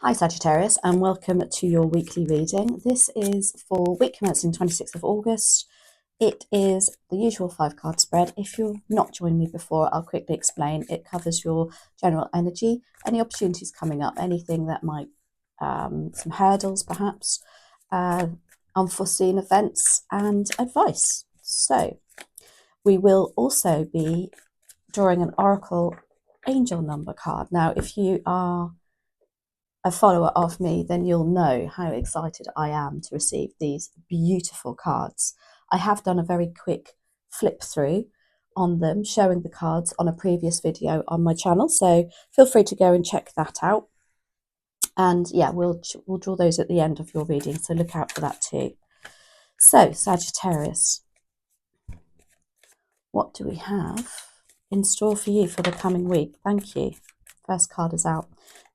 Hi Sagittarius, and welcome to your weekly reading. This is for week commencing 26th of August. It is the usual 5-card spread. If you've not joined me before, I'll quickly explain. It covers your general energy, any opportunities coming up, anything that might, some hurdles perhaps, unforeseen events and advice. So we will also be drawing an Oracle Angel number card. Now, if you are a follower of me, then you'll know how excited I am to receive these beautiful cards. I have done a very quick flip through on them, showing the cards on a previous video on my channel, so feel free to go and check that out. And yeah, we'll draw those at the end of your reading, so look out for that too. So Sagittarius, what do we have in store for you for the coming week? Thank you. First card is out.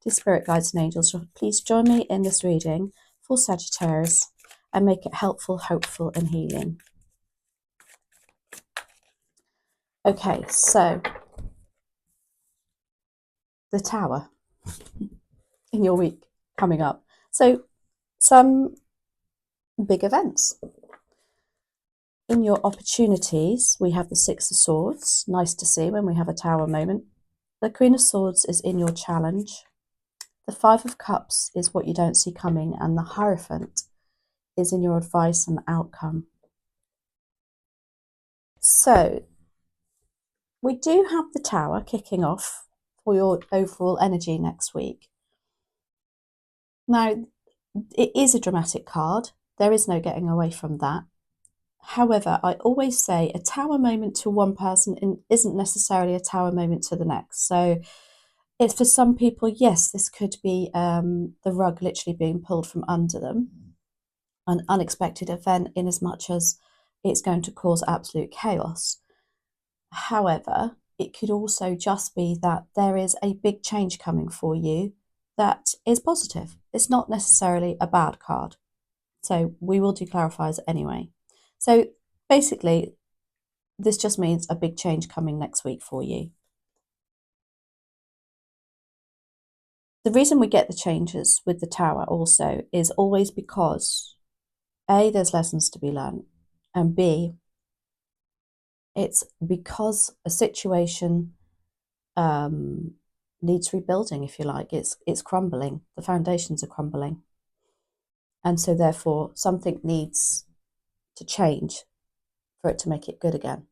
Dear Spirit Guides and Angels, please join me in this reading for Sagittarius and make it helpful, hopeful and healing. Okay, so the Tower in your week coming up. So some big events. In your opportunities, we have the Six of Swords. Nice to see when we have a Tower moment. The Queen of Swords is in your challenge. The Five of Cups is what you don't see coming, and the Hierophant is in your advice and outcome. So we do have the Tower kicking off for your overall energy next week. Now, it is a dramatic card. There is no getting away from that. However, I always say a Tower moment to one person isn't necessarily a Tower moment to the next. So it's for some people, yes, this could be the rug literally being pulled from under them, an unexpected event in as much as it's going to cause absolute chaos. However, it could also just be that there is a big change coming for you that is positive. It's not necessarily a bad card. So we will do clarifiers anyway. So basically, this just means a big change coming next week for you. The reason we get the changes with the Tower also is always because A, there's lessons to be learned, and B, it's because a situation needs rebuilding, if you like. It's crumbling. The foundations are crumbling. And so therefore something needs to change for it to make it good again.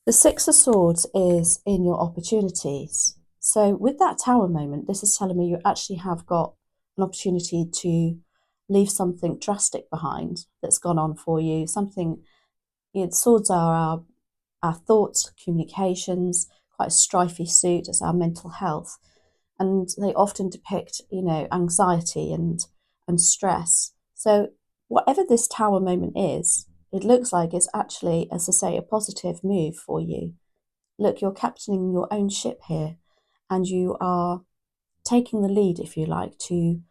The Six of Swords is in your opportunities. So with that Tower moment, this is telling me you actually have got an opportunity to leave something drastic behind that's gone on for you. Something, swords are our thoughts, communications, quite a strifey suit as our mental health. And they often depict, anxiety and stress. So whatever this Tower moment is, it looks like it's actually, as I say, a positive move for you. Look, you're captaining your own ship here, and you are taking the lead, if you like, to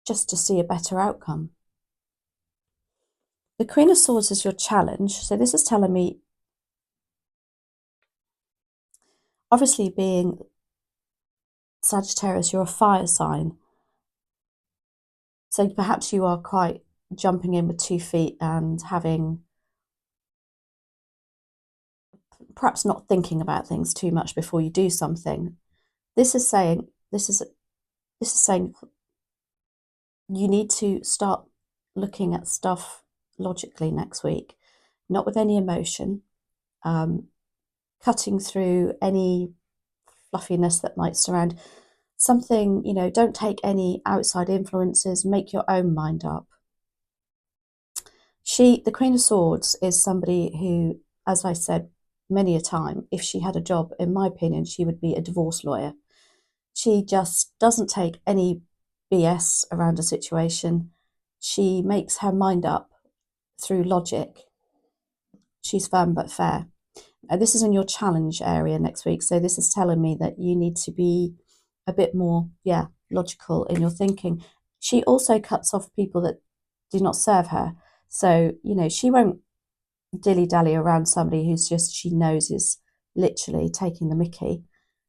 just to see a better outcome. The Queen of Swords is your challenge. So this is telling me, obviously being Sagittarius, you're a fire sign. So perhaps you are quite jumping in with 2 feet and having, perhaps not thinking about things too much before you do something. This is saying you need to start looking at stuff logically next week, not with any emotion, cutting through any fluffiness that might surround something. Don't take any outside influences, make your own mind up. The Queen of Swords is somebody who, as I said many a time, if she had a job, in my opinion, she would be a divorce lawyer. She just doesn't take any BS around a situation. She makes her mind up through logic. She's firm but fair. This is in your challenge area next week, so this is telling me that you need to be a bit more, logical in your thinking. She also cuts off people that do not serve her. So, she won't dilly-dally around somebody who's just, she knows is literally taking the mickey.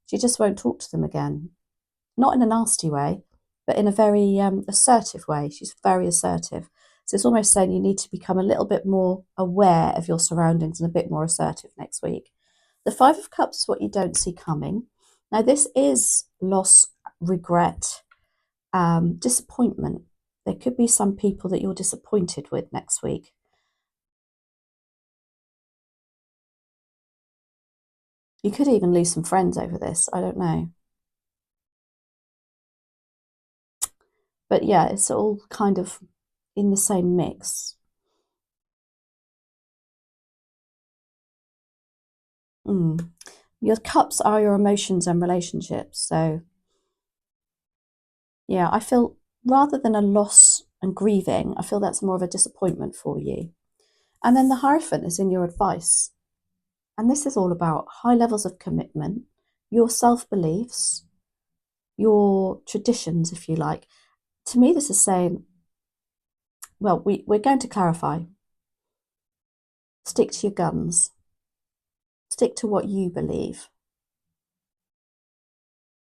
She just won't talk to them again. Not in a nasty way, but in a very assertive way. She's very assertive. So it's almost saying you need to become a little bit more aware of your surroundings and a bit more assertive next week. The Five of Cups is what you don't see coming. Now, this is loss, regret, disappointment. There could be some people that you're disappointed with next week. You could even lose some friends over this. I don't know. But yeah, it's all kind of in the same mix. Your cups are your emotions and relationships. So yeah, I feel rather than a loss and grieving, I feel that's more of a disappointment for you. And then the Hierophant is in your advice. And this is all about high levels of commitment, your self-beliefs, your traditions, if you like. To me, this is saying, well, we're going to clarify. Stick to your guns. Stick to what you believe.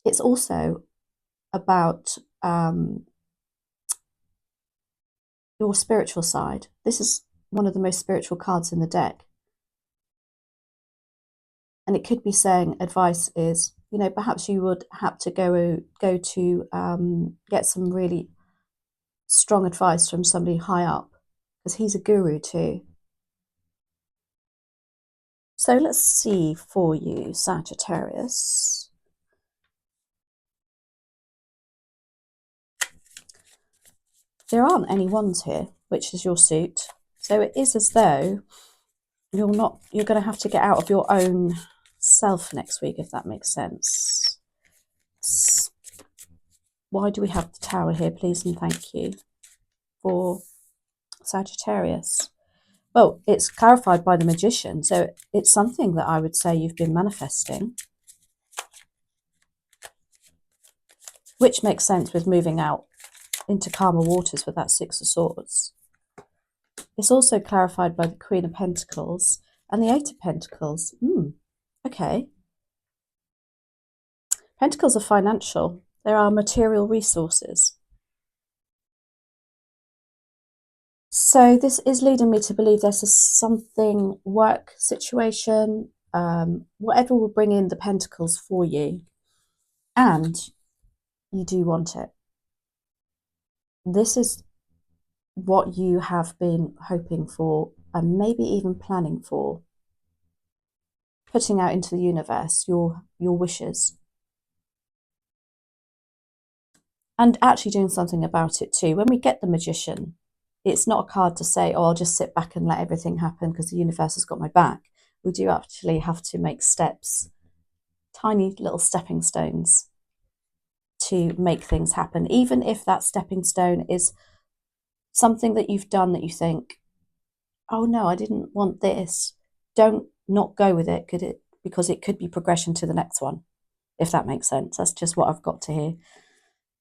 It's also about your spiritual side. This is one of the most spiritual cards in the deck. And it could be saying advice is, you know, perhaps you would have to go to get some really strong advice from somebody high up, because he's a guru too. So let's see for you, Sagittarius. There aren't any ones here, which is your suit. So it is as though you're going to have to get out of your own self next week, if that makes sense. Why do we have the Tower here, please and thank you, for Sagittarius? Well, it's clarified by the Magician, so it's something that I would say you've been manifesting, which makes sense with moving out into calmer waters with that Six of Swords. It's also clarified by the Queen of Pentacles and the Eight of Pentacles. Okay. Pentacles are financial. There are material resources. So this is leading me to believe there's something work situation, whatever will bring in the pentacles for you, and you do want it. This is what you have been hoping for and maybe even planning for, putting out into the universe your wishes. And actually doing something about it too. When we get the Magician, it's not a card to say, oh, I'll just sit back and let everything happen because the universe has got my back. We do actually have to make steps, tiny little stepping stones to make things happen. Even if that stepping stone is something that you've done that you think, oh no, I didn't want this. Don't not go with it, because it could be progression to the next one, if that makes sense. That's just what I've got to hear.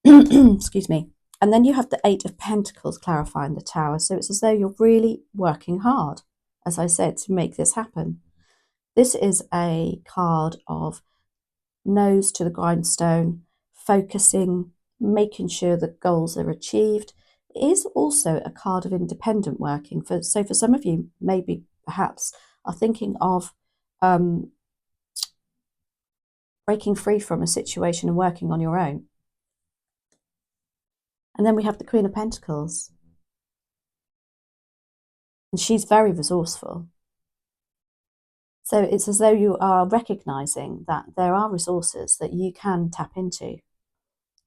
Excuse me. And then you have the Eight of Pentacles clarifying the Tower. So it's as though you're really working hard, as I said, to make this happen. This is a card of nose to the grindstone, focusing, making sure that goals are achieved. It is also a card of independent working. So for some of you, maybe perhaps are thinking of breaking free from a situation and working on your own. And then we have the Queen of Pentacles. And she's very resourceful. So it's as though you are recognizing that there are resources that you can tap into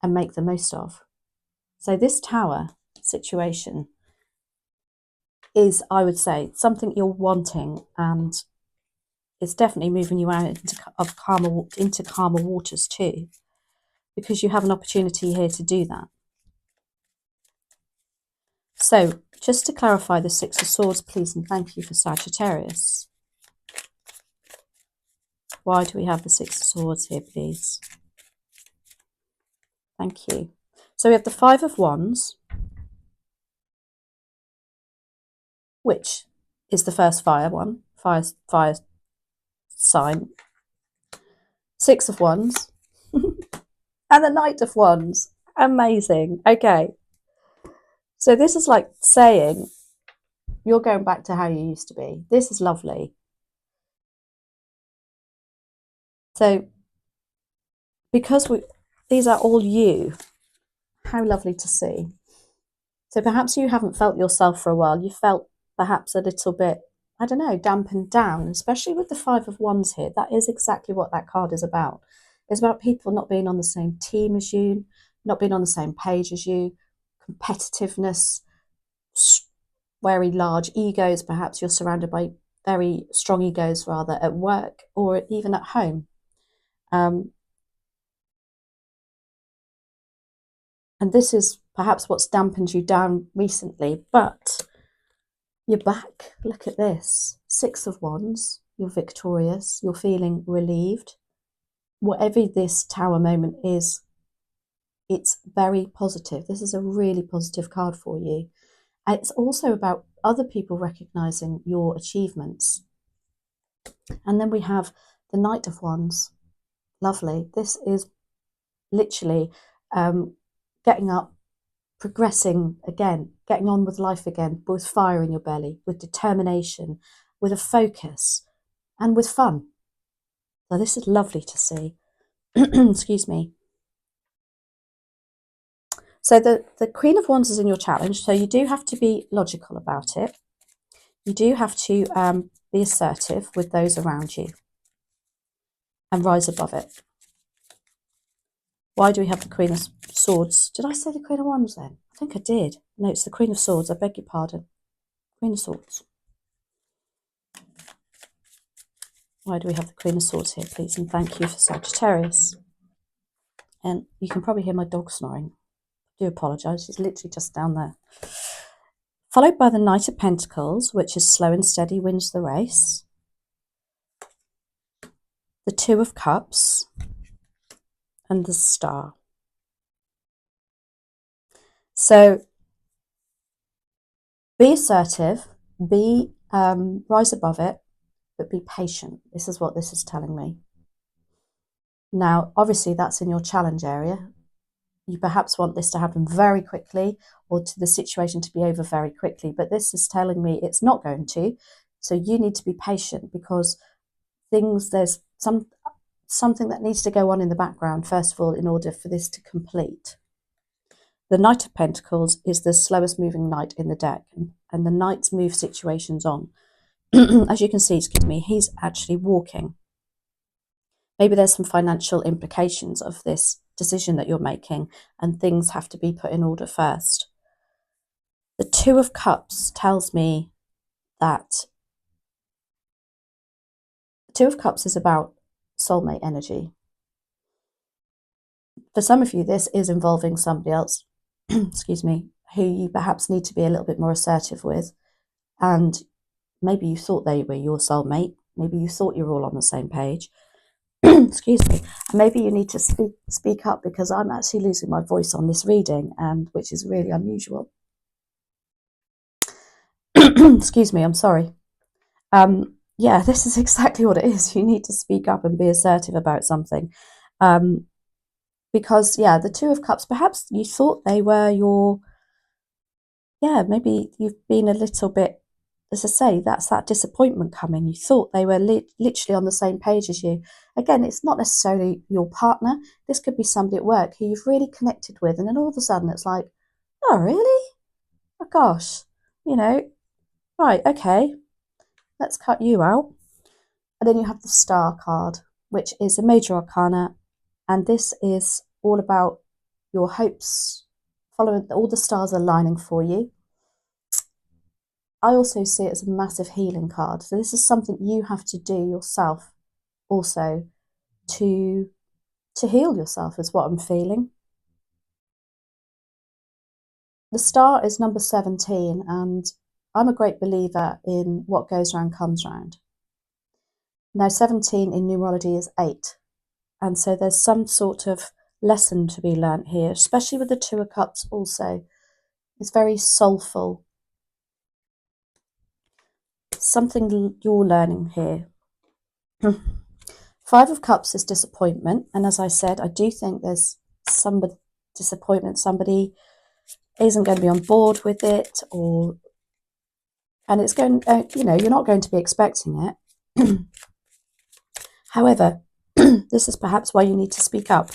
and make the most of. So this Tower situation is, I would say, something you're wanting, and it's definitely moving you out into calmer waters too, because you have an opportunity here to do that. So just to clarify the Six of Swords, please and thank you, for Sagittarius. Why do we have the Six of Swords here, please? Thank you. So we have the Five of Wands, which is the first fire one, fire sign. Six of Wands, and the Knight of Wands. Amazing. Okay. So this is like saying you're going back to how you used to be. This is lovely. So because these are all you, how lovely to see. So perhaps you haven't felt yourself for a while. You felt perhaps a little bit, I don't know, dampened down, especially with the Five of Wands here. That is exactly what that card is about. It's about people not being on the same team as you, not being on the same page as you, competitiveness, very large egos. Perhaps you're surrounded by very strong egos rather at work or even at home. And this is perhaps what's dampened you down recently, but you're back. Look at this. Six of Wands. You're victorious. You're feeling relieved. Whatever this Tower moment is, it's very positive. This is a really positive card for you. And it's also about other people recognizing your achievements. And then we have the Knight of Wands. Lovely. This is literally getting up, progressing again, getting on with life again, with fire in your belly, with determination, with a focus, and with fun. So this is lovely to see. Excuse me. So the Queen of Wands is in your challenge, so you do have to be logical about it. You do have to be assertive with those around you and rise above it. Why do we have the Queen of Swords? Did I say the Queen of Wands then? I think I did. No, it's the Queen of Swords. I beg your pardon. Queen of Swords. Why do we have the Queen of Swords here, please? And thank you for Sagittarius. And you can probably hear my dog snoring. I do apologise. She's literally just down there. Followed by the Knight of Pentacles, which is slow and steady, wins the race. The Two of Cups. And the Star. So be assertive. Rise above it. But be patient. This is what this is telling me. Now, obviously, that's in your challenge area. You perhaps want this to happen very quickly or to the situation to be over very quickly. But this is telling me it's not going to. So you need to be patient because there's something that needs to go on in the background, first of all, in order for this to complete. The Knight of Pentacles is the slowest moving knight in the deck. And the knights move situations on. As you can see, he's actually walking. Maybe there's some financial implications of this decision that you're making and things have to be put in order first. The Two of Cups tells me that the Two of Cups is about soulmate energy. For some of you, this is involving somebody else, excuse me, who you perhaps need to be a little bit more assertive with. And maybe you thought they were your soulmate. Maybe you thought you were all on the same page. Excuse me. Maybe you need to speak up because I'm actually losing my voice on this reading, and which is really unusual. Excuse me, I'm sorry. Yeah, this is exactly what it is. You need to speak up and be assertive about something. Because, yeah, the Two of Cups, perhaps you thought they were your, maybe you've been a little bit, as I say, that's that disappointment coming. You thought they were literally on the same page as you. Again, it's not necessarily your partner. This could be somebody at work who you've really connected with. And then all of a sudden it's like, oh, really? Oh, gosh, right, okay, let's cut you out. And then you have the Star card, which is a major arcana. And this is all about your hopes, following all the stars aligning for you. I also see it as a massive healing card. So this is something you have to do yourself also to heal yourself is what I'm feeling. The Star is number 17, and I'm a great believer in what goes round comes round. Now 17 in numerology is 8. And so there's some sort of lesson to be learnt here, especially with the Two of Cups also. It's very soulful. Something you're learning here. Five of Cups is disappointment. And as I said, I do think there's somebody disappointment. Somebody isn't going to be on board with it, and it's going, you're not going to be expecting it. However, this is perhaps why you need to speak up.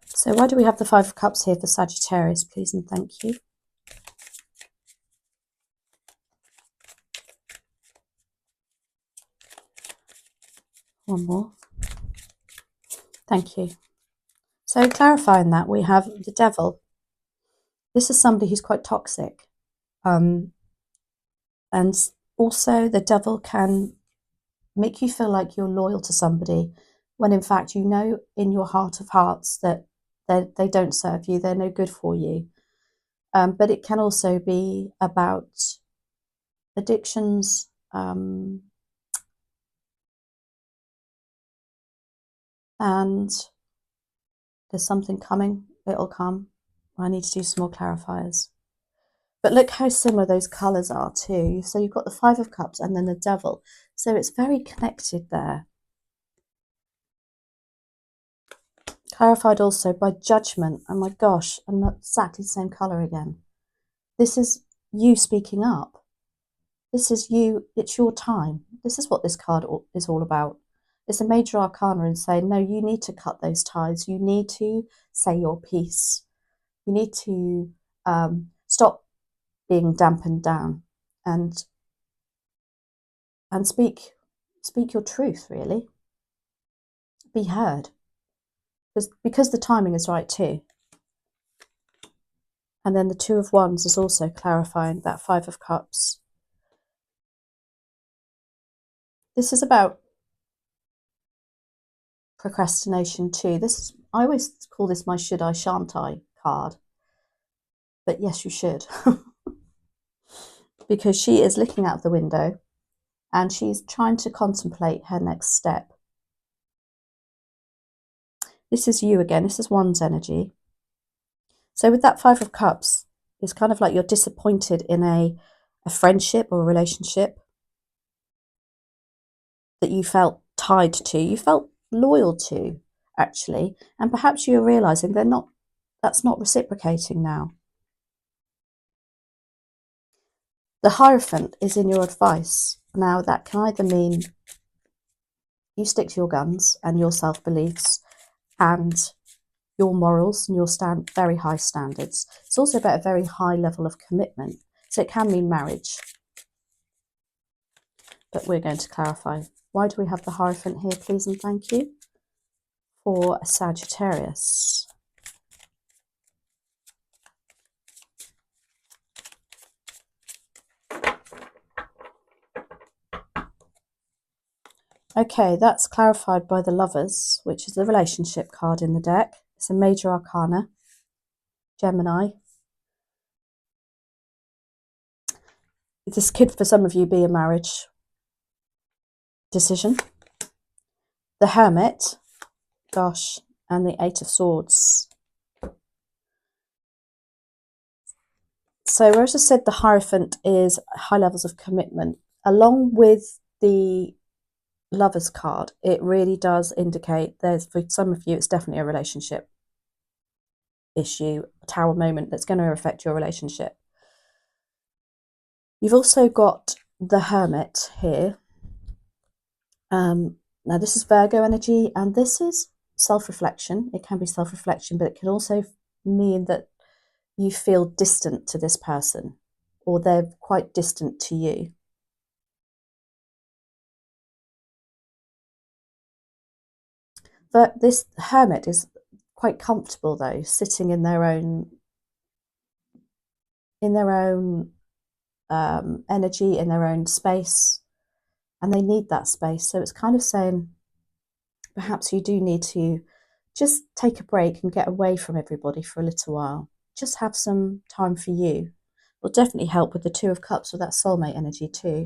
So why do we have the Five of Cups here for Sagittarius, please and thank you? One more. Thank you. So clarifying that, we have the Devil. This is somebody who's quite toxic. And also the Devil can make you feel like you're loyal to somebody when in fact you know in your heart of hearts that they don't serve you, they're no good for you. But it can also be about addictions, and there's something coming, it'll come. I need to do some more clarifiers. But look how similar those colours are too. So you've got the Five of Cups and then the Devil. So it's very connected there. Clarified also by Judgment. Oh my gosh, and that's exactly the same colour again. This is you speaking up. This is you, it's your time. This is what this card is all about. It's a major arcana and saying, no, you need to cut those ties. You need to say your piece. You need to stop being dampened down and speak your truth, really. Be heard. Because the timing is right too. And then the Two of Wands is also clarifying that Five of Cups. This is about procrastination too. I always call this my should I, shan't I card. But yes, you should. Because she is looking out the window and she's trying to contemplate her next step. This is you again. This is Wands energy. So with that Five of Cups, it's kind of like you're disappointed in a friendship or a relationship that you felt tied to, you felt loyal to, actually, and perhaps you're realizing that's not reciprocating now. The Hierophant is in your advice. Now that can either mean you stick to your guns and your self-beliefs and your morals and your very high standards. It's also about a very high level of commitment. So it can mean marriage. But we're going to clarify. Why do we have the Hierophant here, please and thank you? For a Sagittarius. Okay, that's clarified by the Lovers, which is the relationship card in the deck. It's a major arcana. Gemini. This could, for some of you, be a marriage decision. The Hermit, gosh, and the Eight of Swords. So whereas I said the Hierophant is high levels of commitment, along with the Lovers card, it really does indicate for some of you, it's definitely a relationship issue, a tower moment that's going to affect your relationship. You've also got the Hermit here. Now this is Virgo energy, and this is self-reflection. It can be self-reflection, but it can also mean that you feel distant to this person, or they're quite distant to you. But this Hermit is quite comfortable though, sitting in their own energy, in their own space, and they need that space. So it's kind of saying perhaps you do need to just take a break and get away from everybody for a little while. Just have some time for you. Will definitely help with the Two of Cups with that soulmate energy too,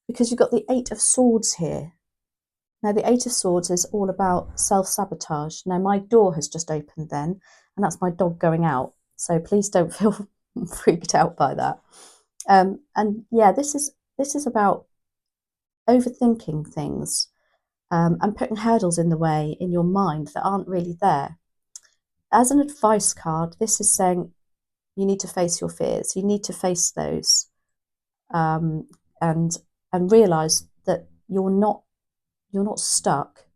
because you've got the Eight of Swords here. Now the Eight of Swords is all about self-sabotage. Now my door has just opened then, and that's my dog going out, so please don't feel freaked out by that. And yeah, this is about overthinking things, and putting hurdles in the way in your mind that aren't really there. As an advice card, this is saying you need to face your fears. You need to face those, um, and realize that you're not stuck,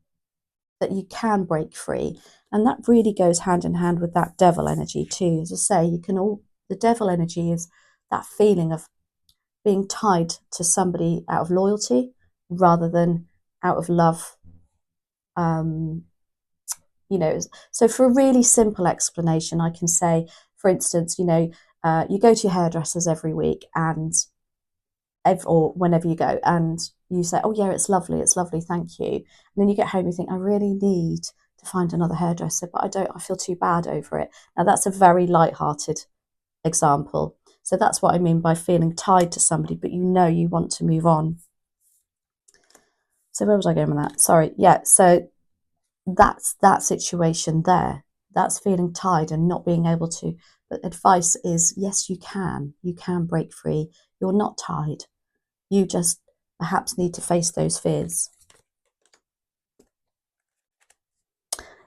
that you can break free. And that really goes hand in hand with that devil energy too. As I say, the devil energy is that feeling of being tied to somebody out of loyalty rather than out of love. So for a really simple explanation, I can say, for instance, you go to your hairdressers every week or whenever you go, and you say, oh yeah, it's lovely, thank you. And then you get home, you think, I really need to find another hairdresser, but I feel too bad over it. Now that's a very light-hearted example. So that's what I mean by feeling tied to somebody, but you want to move on. So where was I going with that? Sorry. Yeah. So that's that situation there. That's feeling tied and not being able to. But advice is, yes, you can break free. You're not tied. You just perhaps need to face those fears.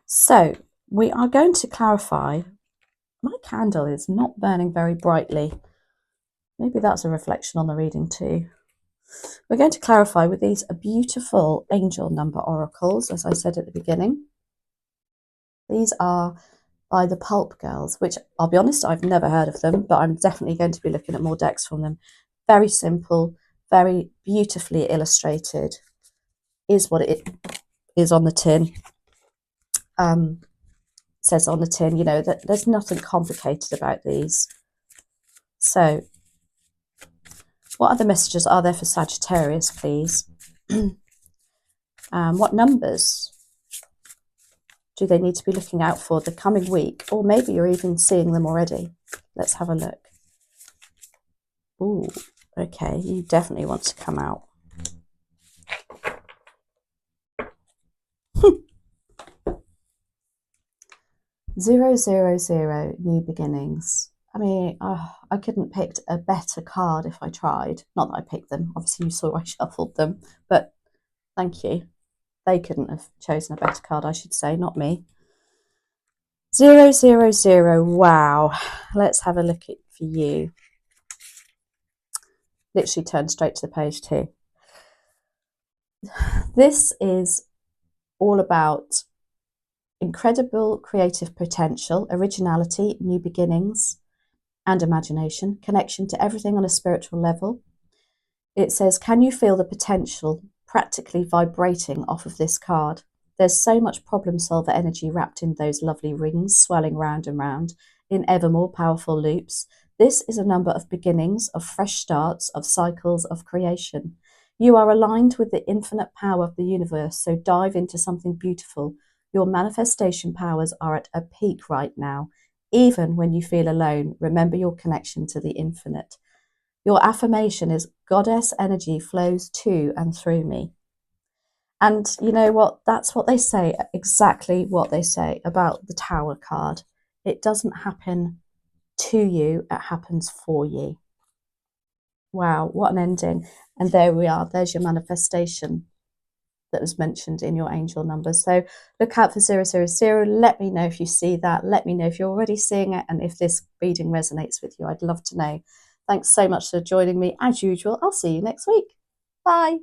So we are going to clarify. My candle is not burning very brightly. Maybe that's a reflection on the reading too. We're going to clarify with these beautiful angel number oracles, as I said at the beginning. These are by the Pulp Girls, which I'll be honest, I've never heard of them, but I'm definitely going to be looking at more decks from them. Very simple, very beautifully illustrated, is what it is on the tin. Says on the tin, that there's nothing complicated about these. So, what other messages are there for Sagittarius, please? What numbers do they need to be looking out for the coming week? Or maybe you're even seeing them already. Let's have a look. Ooh, okay, you definitely want to come out. Zero, zero, zero, new beginnings. I mean, I couldn't have picked a better card if I tried. Not that I picked them. Obviously, you saw I shuffled them. But thank you. They couldn't have chosen a better card, I should say, not me. 000. Wow. Let's have a look at for you. Literally turn straight to the page too. This is all about incredible creative potential, originality, new beginnings, and imagination, connection to everything on a spiritual level. It says, can you feel the potential practically vibrating off of this card? There's so much problem solver energy wrapped in those lovely rings, swelling round and round in ever more powerful loops. This is a number of beginnings, of fresh starts, of cycles of creation. You are aligned with the infinite power of the universe, so dive into something beautiful. Your manifestation powers are at a peak right now. Even when you feel alone, remember your connection to the infinite. Your affirmation is, Goddess energy flows to and through me. And you know what? That's what they say, exactly what they say about the Tower card. It doesn't happen to you, it happens for you. Wow, what an ending. And there we are. There's your manifestation that was mentioned in your angel numbers. So look out for 000. Let me know if you see that. Let me know if you're already seeing it and if this reading resonates with you. I'd love to know. Thanks so much for joining me. As usual, I'll see you next week. Bye.